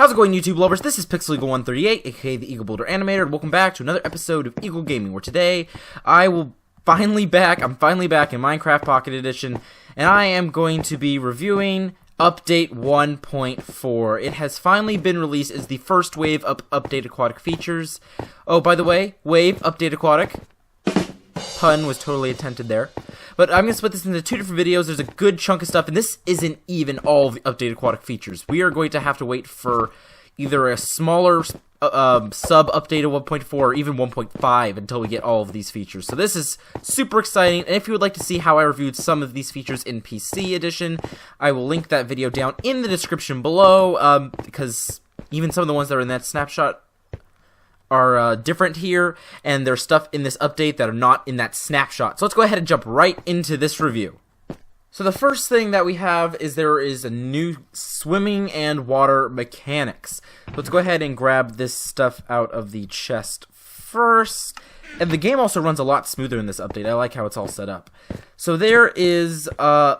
How's it going, YouTube lovers? This is PixelEagle138, aka the Eagle Builder Animator, and welcome back to another episode of Eagle Gaming, where today I'm finally back in Minecraft Pocket Edition, and I am going to be reviewing Update 1.4. It has finally been released as the first wave of Update Aquatic features. Oh, by the way, Wave Update Aquatic. Pun was totally attempted there. But I'm going to split this into two different videos. There's a good chunk of stuff, and this isn't even all of the updated aquatic features. We are going to have to wait for either a smaller sub-update of 1.4 or even 1.5 until we get all of these features. So this is super exciting, and if you would like to see how I reviewed some of these features in PC Edition, I will link that video down in the description below, because even some of the ones that are in that snapshot are different here, and there's stuff in this update that are not in that snapshot. So let's go ahead and jump right into this review. So the first thing that we have is there is a new swimming and water mechanics. Let's go ahead and grab this stuff out of the chest first. And the game also runs a lot smoother in this update. I like how it's all set up. So there is, I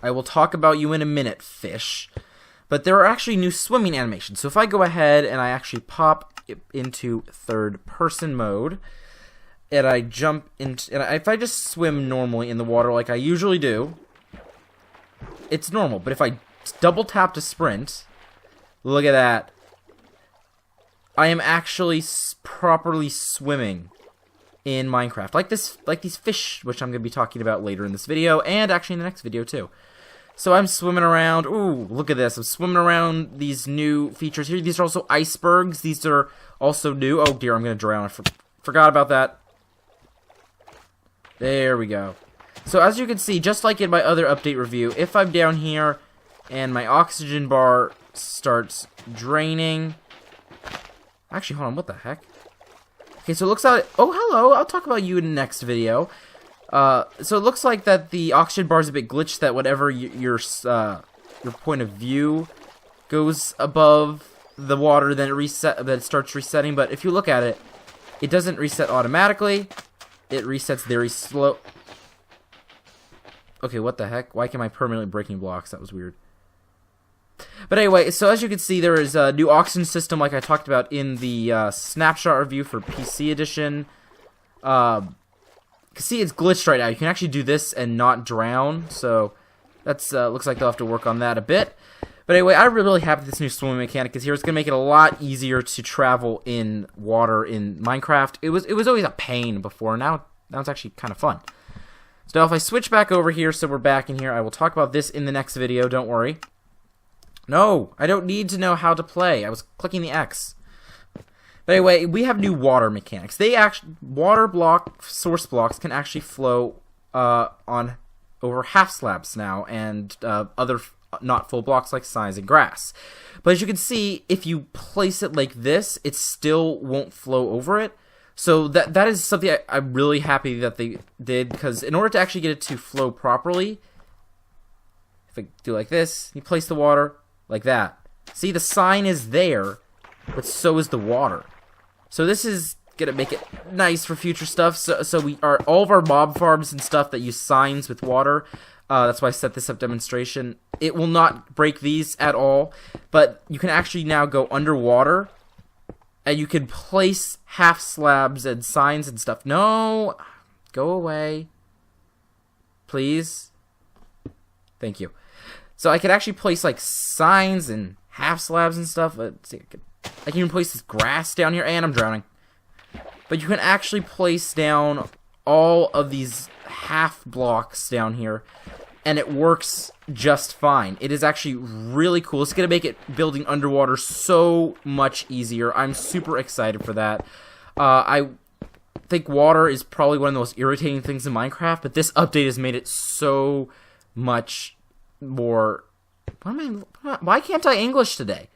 will talk about you in a minute, fish. But there are actually new swimming animations. So if I go ahead and I actually pop into third person mode, and I jump into, and if I just swim normally in the water like I usually do, it's normal. But if I double tap to sprint, look at that. I am actually properly swimming in Minecraft, like these fish, which I'm going to be talking about later in this video, and actually in the next video too. So I'm swimming around. Ooh, look at this. I'm swimming around these new features here. These are also icebergs. These are also new. Oh dear, I'm going to drown. I forgot about that. There we go. So as you can see, just like in my other update review, if I'm down here and my oxygen bar starts draining. Actually, hold on. What the heck? Okay, so it looks like... Oh, hello. I'll talk about you in the next video. So it looks like that the oxygen bar is a bit glitched, that whatever your point of view goes above the water, then it starts resetting. But if you look at it, it doesn't reset automatically. It resets very slow. Okay, what the heck? Why am I permanently breaking blocks? That was weird. But anyway, so as you can see, there is a new oxygen system like I talked about in the snapshot review for PC Edition. See, it's glitched right now. You can actually do this and not drown, so that's looks like they'll have to work on that a bit. But anyway, I'm really happy this new swimming mechanic is here. It's going to make it a lot easier to travel in water in Minecraft. It was always a pain before. Now it's actually kind of fun. So now if I switch back over here, so we're back in here, I will talk about this in the next video, don't worry. No, I don't need to know how to play. I was clicking the X. But anyway, we have new water mechanics. Water source blocks can actually flow on over half slabs now, and other not full blocks like signs and grass. But as you can see, if you place it like this, it still won't flow over it. So that is something I'm really happy that they did, because in order to actually get it to flow properly, if I do like this, you place the water like that. See, the sign is there, but so is the water. So this is gonna make it nice for future stuff. So we are all of our mob farms and stuff that use signs with water. That's why I set this up demonstration. It will not break these at all, but you can actually now go underwater, and you can place half slabs and signs and stuff. No, go away, please. Thank you. So I could actually place like signs and half slabs and stuff. Let's see, I can even place this grass down here, and I'm drowning. But you can actually place down all of these half blocks down here, and it works just fine. It is actually really cool. It's going to make it building underwater so much easier. I'm super excited for that. I think water is probably one of the most irritating things in Minecraft, but this update has made it so much more... Why can't I English today?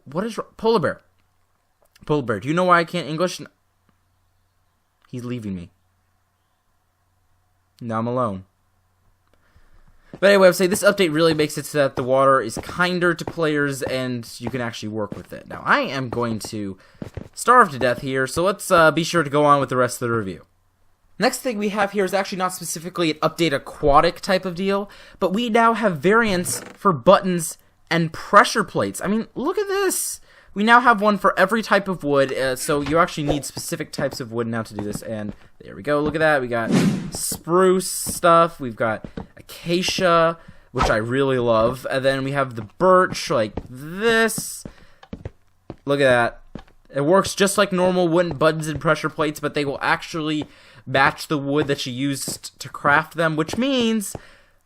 What is wrong? Polar bear? Polar bear, do you know why I can't English? He's leaving me. Now I'm alone. But anyway, I would say this update really makes it so that the water is kinder to players and you can actually work with it. Now, I am going to starve to death here, so let's be sure to go on with the rest of the review. Next thing we have here is actually not specifically an update aquatic type of deal, but we now have variants for buttons and pressure plates. I mean, look at this. We now have one for every type of wood, so you actually need specific types of wood now to do this, and there we go, look at that. We got spruce stuff, we've got acacia, which I really love, and then we have the birch, like this. Look at that. It works just like normal wooden buttons and pressure plates, but they will actually match the wood that you used to craft them, which means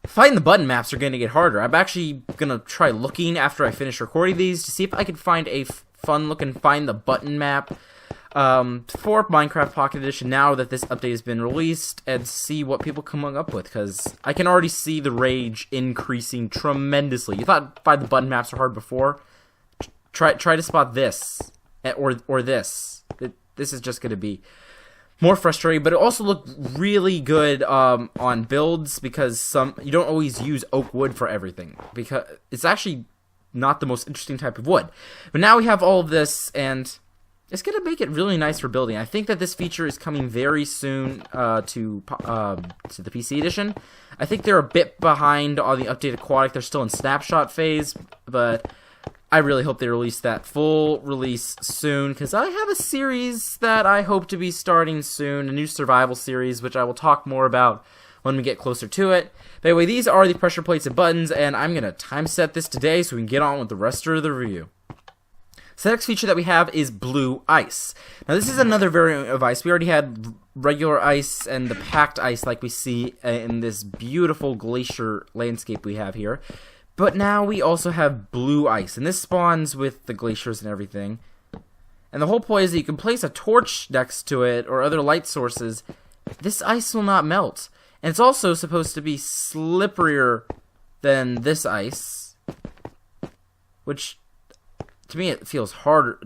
fighting the button maps are going to get harder. I'm actually going to try looking after I finish recording these to see if I can find a fun looking find the button map for Minecraft Pocket Edition now that this update has been released, and see what people come up with, because I can already see the rage increasing tremendously. You thought find the button maps are hard before? Try to spot this or this. This is just going to be more frustrating, but it also looked really good on builds, because you don't always use oak wood for everything, because it's actually not the most interesting type of wood. But now we have all of this, and it's going to make it really nice for building. I think that this feature is coming very soon to the PC edition. I think they're a bit behind on the updated Aquatic. They're still in snapshot phase, but I really hope they release that full release soon, because I have a series that I hope to be starting soon, a new survival series, which I will talk more about when we get closer to it. But anyway, these are the pressure plates and buttons, and I'm going to time set this today so we can get on with the rest of the review. So the next feature that we have is blue ice. Now this is another variant of ice. We already had regular ice and the packed ice like we see in this beautiful glacier landscape we have here. But now we also have blue ice, and this spawns with the glaciers and everything. And the whole point is that you can place a torch next to it or other light sources. This ice will not melt. And it's also supposed to be slipperier than this ice, which to me it feels harder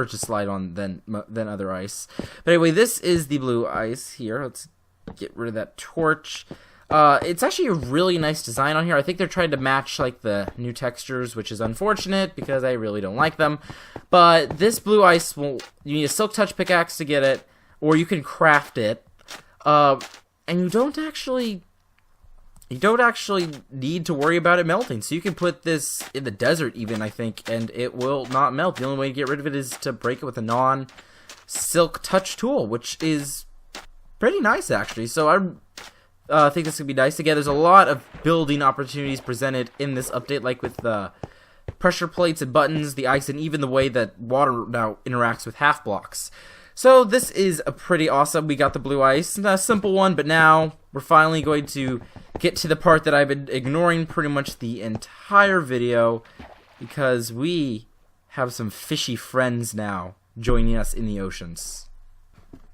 to slide on than other ice. But anyway, this is the blue ice here. Let's get rid of that torch. It's actually a really nice design on here. I think they're trying to match like the new textures, which is unfortunate because I really don't like them. But this blue ice you need a silk touch pickaxe to get it, or you can craft it. And you don't actually need to worry about it melting. So you can put this in the desert even, I think, and it will not melt. The only way to get rid of it is to break it with a non-silk touch tool, which is pretty nice actually. So I think this could be nice. Again, there's a lot of building opportunities presented in this update, like with the pressure plates and buttons, the ice, and even the way that water now interacts with half blocks. So this is a pretty awesome. We got the blue ice, a simple one, but now we're finally going to get to the part that I've been ignoring pretty much the entire video, because we have some fishy friends now joining us in the oceans.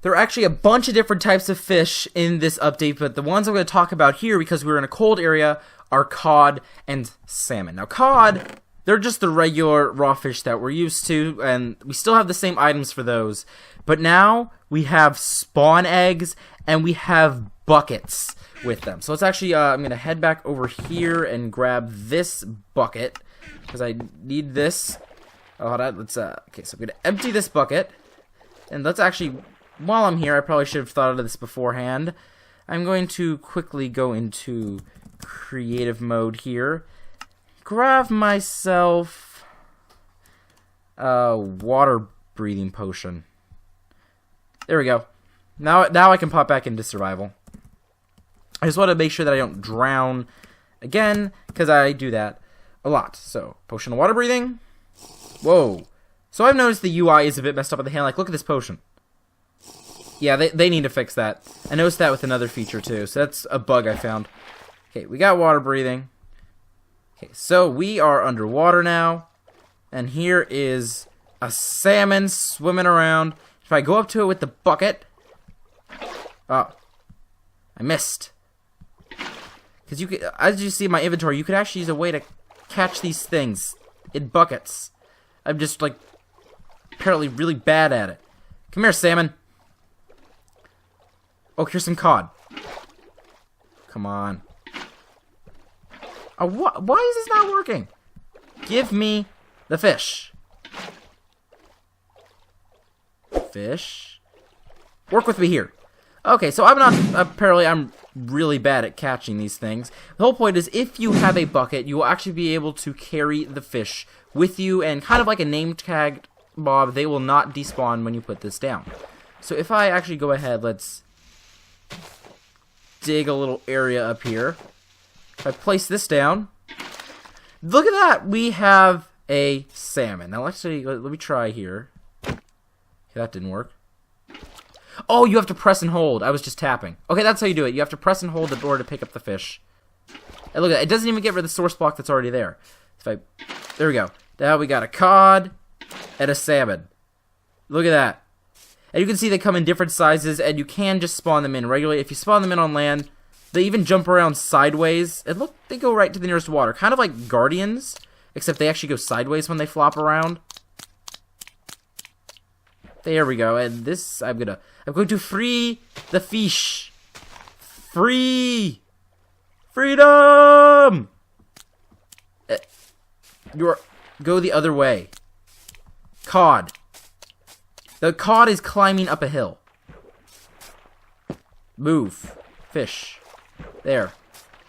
There are actually a bunch of different types of fish in this update, but the ones I'm going to talk about here, because we're in a cold area, are cod and salmon. Now cod, they're just the regular raw fish that we're used to, and we still have the same items for those. But now we have spawn eggs, and we have buckets with them. So let's actually, I'm going to head back over here and grab this bucket, because I need this. Oh, hold on, let's, okay, so I'm going to empty this bucket, and let's actually, while I'm here, I probably should have thought of this beforehand. I'm going to quickly go into creative mode here. Grab myself a water breathing potion. There we go. Now I can pop back into survival. I just want to make sure that I don't drown again, because I do that a lot. So, potion of water breathing. Whoa. So I've noticed the UI is a bit messed up at the hand. Like, look at this potion. Yeah, they need to fix that. I noticed that with another feature too, so that's a bug I found. Okay, we got water breathing. Okay, so we are underwater now, and here is a salmon swimming around. If I go up to it with the bucket, oh, I missed. Because you could, as you see in my inventory, you could actually use a way to catch these things in buckets. I'm just like apparently really bad at it. Come here, salmon. Oh, here's some cod. Come on. Oh, why is this not working? Give me the fish. Fish. Work with me here. Okay, so I'm not, apparently I'm really bad at catching these things. The whole point is if you have a bucket, you will actually be able to carry the fish with you, and kind of like a name tag mob, they will not despawn when you put this down. So if I actually go ahead, let's dig a little area up here. If I place this down, look at that! We have a salmon. Now let me try here. Okay, that didn't work. Oh, you have to press and hold. I was just tapping. Okay, that's how you do it. You have to press and hold the door to pick up the fish. And look at that. It doesn't even get rid of the source block that's already there. There we go. Now we got a cod and a salmon. Look at that. And you can see they come in different sizes, and you can just spawn them in regularly. If you spawn them in on land, they even jump around sideways. And look, they go right to the nearest water. Kind of like guardians, except they actually go sideways when they flop around. There we go. And this, I'm going to free the fish. Free! Freedom! Go the other way. Cod. The cod is climbing up a hill. Move. Fish. There.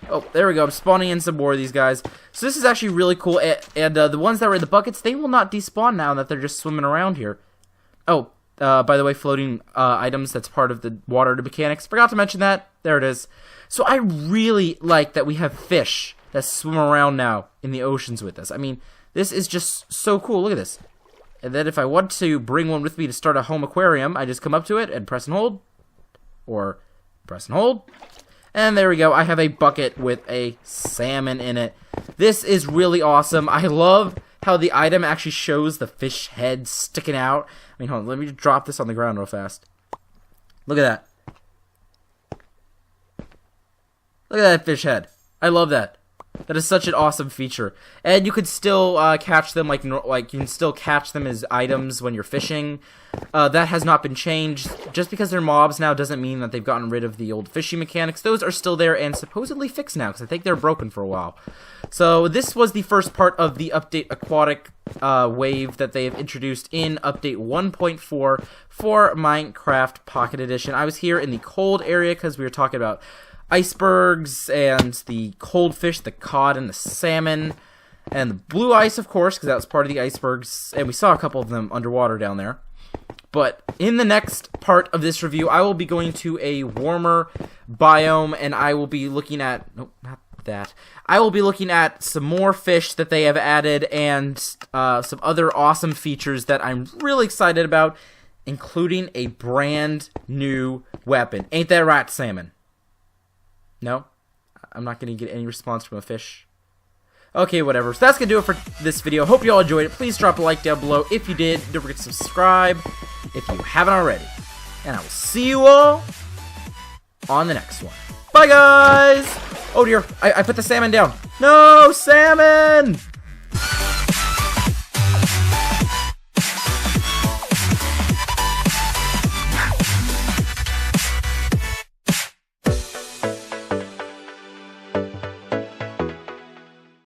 Oh, there we go. I'm spawning in some more of these guys. So this is actually really cool. And the ones that were in the buckets, they will not despawn now that they're just swimming around here. Oh, by the way, floating items, that's part of the water mechanics. Forgot to mention that. There it is. So I really like that we have fish that swim around now in the oceans with us. I mean, this is just so cool. Look at this. And then if I want to bring one with me to start a home aquarium, I just come up to it and press and hold. Or press and hold. And there we go. I have a bucket with a salmon in it. This is really awesome. I love how the item actually shows the fish head sticking out. I mean, hold on. Let me just drop this on the ground real fast. Look at that. Look at that fish head. I love that. That is such an awesome feature. And you could still catch them like you can still catch them as items when you're fishing. That has not been changed. Just because they're mobs now doesn't mean that they've gotten rid of the old fishing mechanics. Those are still there and supposedly fixed now, because I think they're broken for a while. So this was the first part of the update Aquatic wave that they have introduced in update 1.4 for Minecraft Pocket Edition. I was here in the cold area because we were talking about icebergs and the cold fish, the cod and the salmon, and the blue ice, of course, because that was part of the icebergs, and we saw a couple of them underwater down there. But in the next part of this review, I will be going to a warmer biome, and I will be looking at... Nope, not that. I will be looking at some more fish that they have added, and some other awesome features that I'm really excited about, including a brand new weapon. Ain't that right, salmon? No? I'm not going to get any response from a fish. Okay, whatever. So that's going to do it for this video. Hope you all enjoyed it. Please drop a like down below if you did. Don't forget to subscribe if you haven't already. And I will see you all on the next one. Bye, guys! Oh, dear. I put the salmon down. No, salmon!